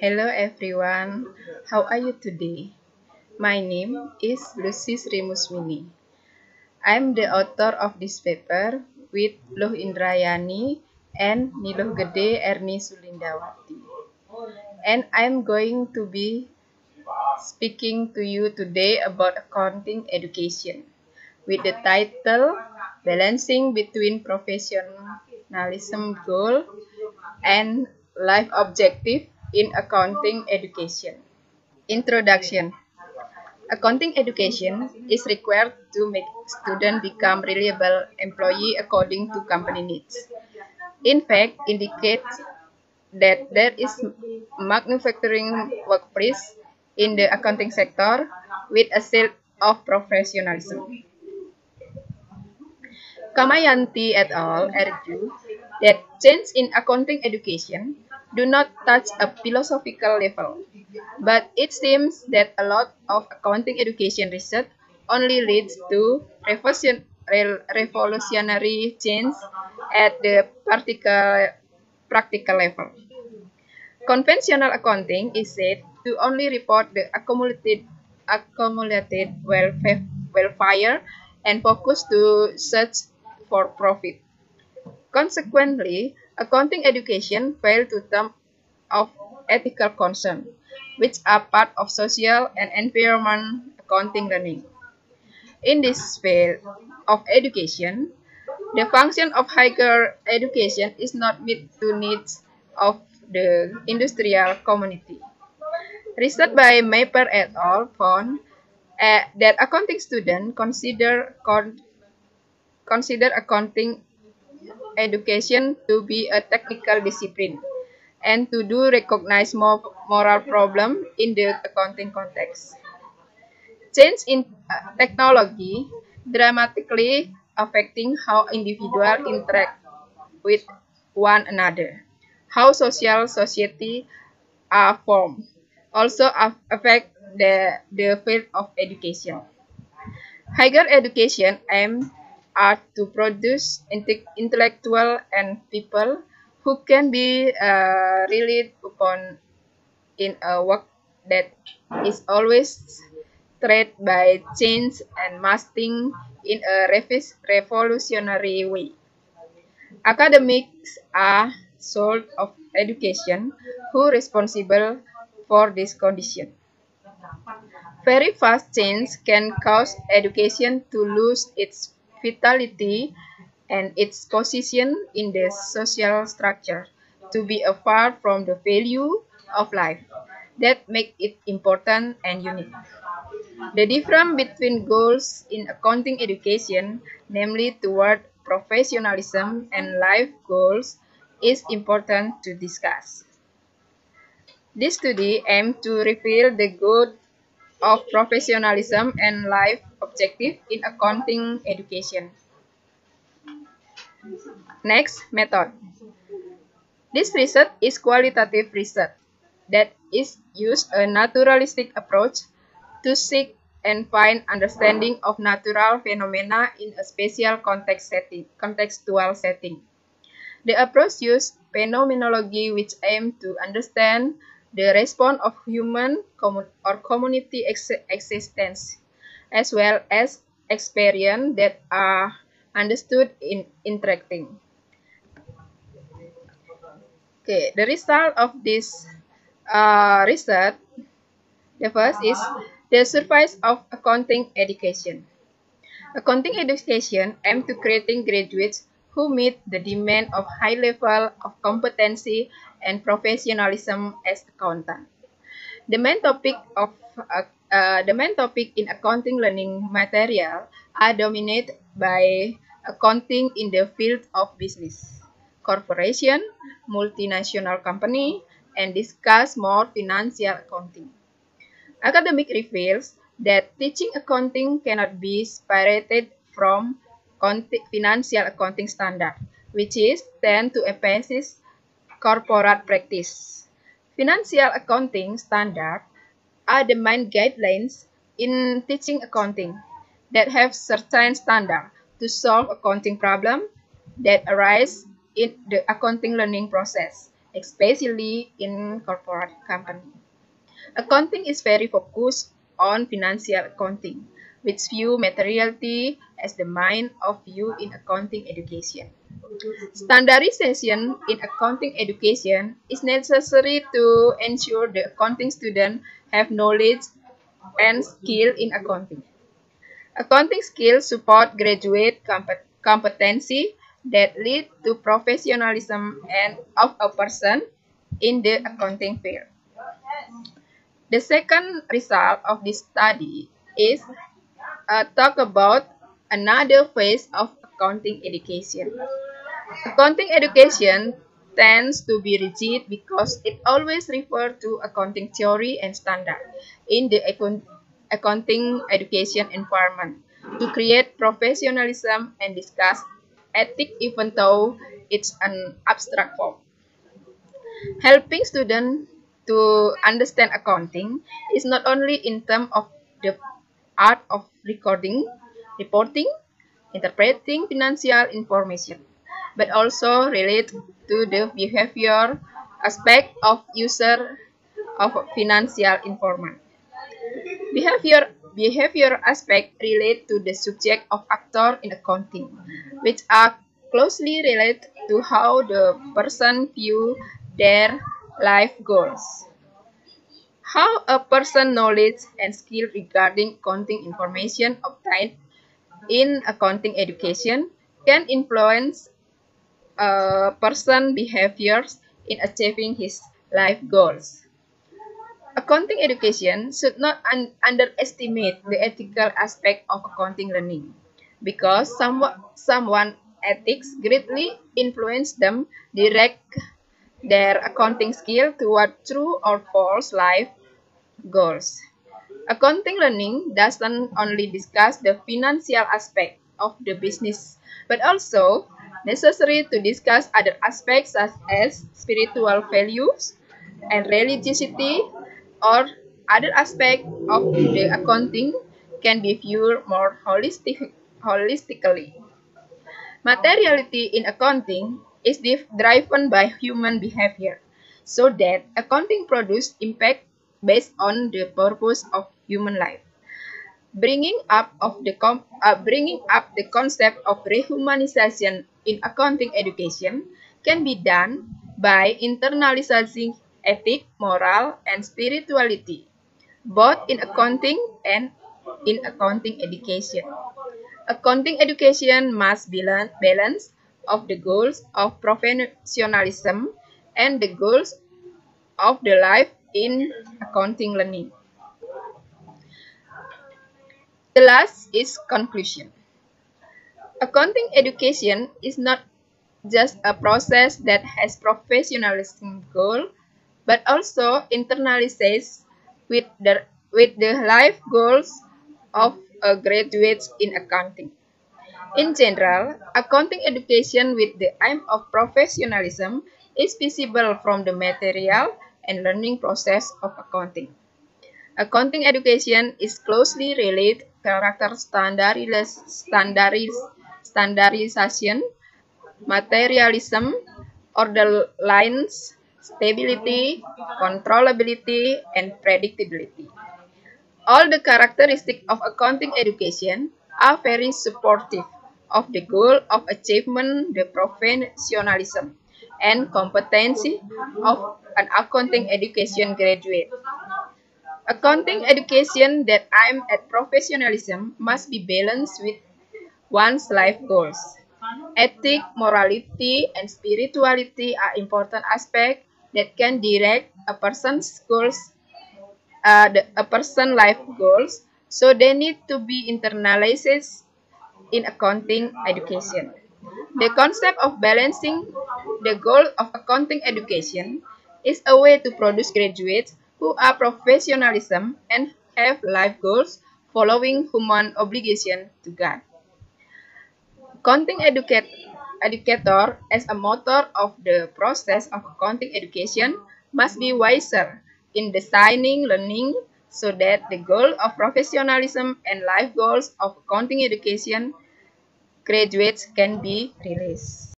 Hello everyone, how are you today? My name is Lucy Srimusmini. I'm the author of this paper with Loh Indrayani and Niloh Gede Erni Sulindawati. And I'm going to be speaking to you today about accounting education with the title Balancing Between Professionalism Goal and Life Objective in Accounting Education. Introduction. Accounting education is required to make students become reliable employee according to company needs. In fact, indicates that there is manufacturing workplace in the accounting sector with a sense of professionalism. Kamayanti et al. Argue that change in accounting education do not touch a philosophical level, but it seems that a lot of accounting education research only leads to revolutionary change at the practical level. Conventional accounting is said to only report the accumulated welfare and focus to search for profit. Consequently, accounting education fails to term of ethical concern, which are part of social and environment accounting learning. In this field of education, the function of higher education is not meet to needs of the industrial community. Research by Maper et al. Found that accounting students consider accounting education to be a technical discipline and to do recognize more moral problem in the accounting context. Change in technology dramatically affecting how individuals interact with one another, how social society are formed, also affect the field of education. Higher education aims at to produce intellectual and people who can be relied upon in a work that is always threatened by change and masking in a revolutionary way. Academics are sort of education who responsible for this condition. Very fast change can cause education to lose its vitality and its position in the social structure to be apart from the value of life that make it important and unique. The difference between goals in accounting education, namely toward professionalism and life goals, is important to discuss. This study aims to reveal the goal of professionalism and life objective in accounting education. Next, method. This research is qualitative research that is used a naturalistic approach to seek and find understanding of natural phenomena in a special contextual setting. The approach used phenomenology which aims to understand the response of human or community existence, as well as experience that are understood in interacting. Okay, the result of this research, the first is the surface of accounting education. Accounting education aims to creating graduates who meet the demand of high level of competency and professionalism as accountant. The main topic in accounting learning material are dominated by accounting in the field of business, corporation, multinational company, and discuss more financial accounting. Academic reveals that teaching accounting cannot be separated from financial accounting standard, which is tend to emphasize corporate practice. Financial accounting standards are the main guidelines in teaching accounting that have certain standards to solve accounting problems that arise in the accounting learning process especially in corporate company. Accounting is very focused on financial accounting, which view materiality as the main of view in accounting education. Standardization in accounting education is necessary to ensure the accounting students have knowledge and skill in accounting. Accounting skills support graduate competency that lead to professionalism and of a person in the accounting field. The second result of this study is talk about another phase of accounting education. Accounting education tends to be rigid because it always refers to accounting theory and standard in the accounting education environment to create professionalism and discuss ethics even though it's an abstract form. Helping students to understand accounting is not only in terms of the art of reporting, interpreting financial information, but also relate to the behavior aspect of user of financial information. Behavior aspect relate to the subject of actor in accounting, which are closely related to how the person view their life goals. How a person knowledge and skill regarding accounting information obtained in accounting education can influence a person behaviors in achieving his life goals. Accounting education should not underestimate the ethical aspect of accounting learning because someone ethics greatly influence them direct their accounting skill toward true or false life goals. Accounting learning doesn't only discuss the financial aspect of the business, but also necessary to discuss other aspects such as spiritual values and religiosity or other aspects of the accounting can be viewed more holistically. Materiality in accounting is driven by human behavior, so that accounting produces impact based on the purpose of human life. Bringing up the concept of rehumanization in accounting education can be done by internalizing ethic, moral, and spirituality, both in accounting and in accounting education. Accounting education must balance of the goals of professionalism and the goals of the life in accounting learning. The last is conclusion. Accounting education is not just a process that has professionalism goal, but also internalizes with the life goals of graduates in accounting. In general, accounting education with the aim of professionalism is visible from the material and learning process of accounting. Accounting education is closely related character standardization, materialism, order lines, stability, controllability, and predictability. All the characteristics of accounting education are very supportive of the goal of achievement the professionalism and competency of an accounting education graduate. Accounting education that aims at professionalism must be balanced with one's life goals. Ethic, morality, and spirituality are important aspects that can direct a person's goals, a person's life goals, so they need to be internalized in accounting education. The concept of balancing the goal of accounting education is a way to produce graduates who are professionalism and have life goals following human obligation to God. Accounting educator as a motor of the process of accounting education must be wiser in designing learning so that the goal of professionalism and life goals of accounting education graduates can be realized.